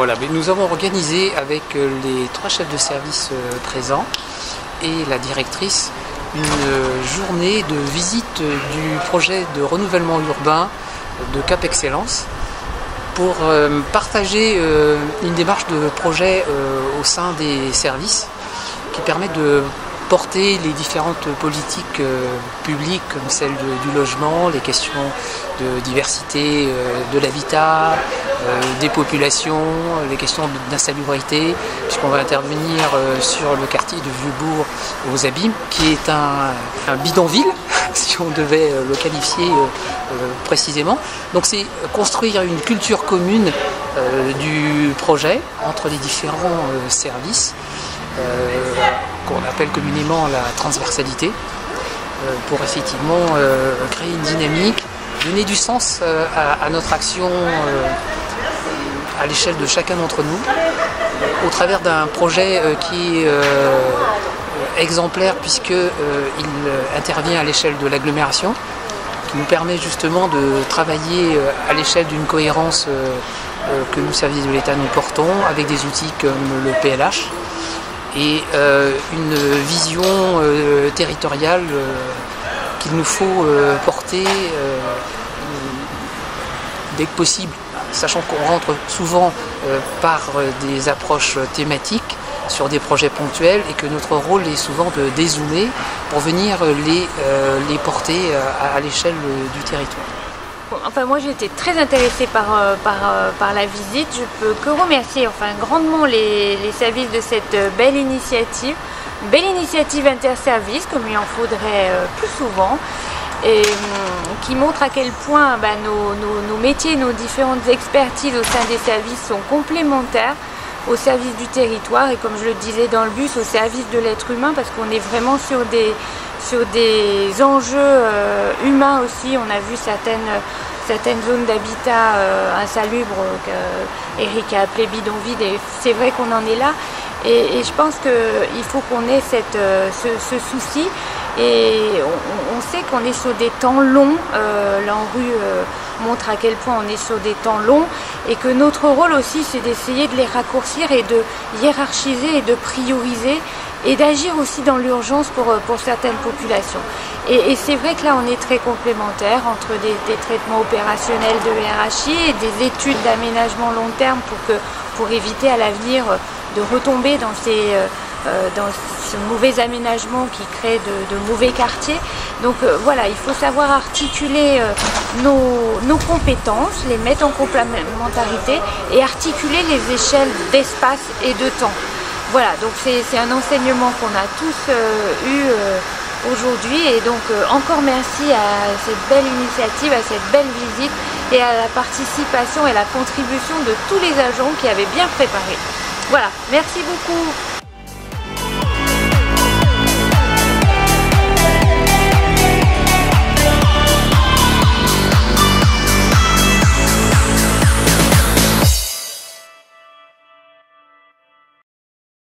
Voilà, mais nous avons organisé avec les 3 chefs de service présents et la directrice une journée de visite du projet de renouvellement urbain de Cap Excellence pour partager une démarche de projet au sein des services qui permet de porter les différentes politiques publiques comme celle du logement, les questions de diversité de l'habitat, des populations, les questions d'insalubrité, puisqu'on va intervenir sur le quartier de Vieux-Bourg aux Abîmes, qui est un bidonville, si on devait le qualifier précisément. Donc c'est construire une culture commune du projet entre les différents services, qu'on appelle communément la transversalité, pour effectivement créer une dynamique, donner du sens à notre action à l'échelle de chacun d'entre nous, au travers d'un projet qui est exemplaire puisqu'il intervient à l'échelle de l'agglomération, qui nous permet justement de travailler à l'échelle d'une cohérence que nous, services de l'État, nous portons, avec des outils comme le PLH, et une vision territoriale qu'il nous faut porter dès que possible, sachant qu'on rentre souvent par des approches thématiques sur des projets ponctuels et que notre rôle est souvent de dézoomer pour venir les porter à l'échelle du territoire. Enfin, moi j'ai été très intéressée par la visite. Je peux que remercier grandement les services de cette belle initiative interservices, comme il en faudrait plus souvent, et qui montre à quel point nos métiers, nos différentes expertises au sein des services sont complémentaires au service du territoire et, comme je le disais dans le bus, au service de l'être humain, parce qu'on est vraiment sur des enjeux humains aussi. On a vu certaines zones d'habitat insalubres qu'Eric a appelé bidonville, et c'est vrai qu'on en est là. Et je pense qu'il faut qu'on ait ce souci, et on sait qu'on est sur des temps longs. L'ANRU montre à quel point on est sur des temps longs, et que notre rôle aussi c'est d'essayer de les raccourcir et de hiérarchiser et de prioriser et d'agir aussi dans l'urgence pour certaines populations. Et c'est vrai que là on est très complémentaires entre des traitements opérationnels de RHI et des études d'aménagement long terme pour éviter à l'avenir de retomber dans ce mauvais aménagement qui crée de mauvais quartiers. Donc voilà, il faut savoir articuler nos compétences, les mettre en complémentarité et articuler les échelles d'espace et de temps. Voilà, donc c'est un enseignement qu'on a tous eu aujourd'hui, et donc encore merci à cette belle initiative, à cette belle visite et à la participation et la contribution de tous les agents qui avaient bien préparé. Voilà, merci beaucoup.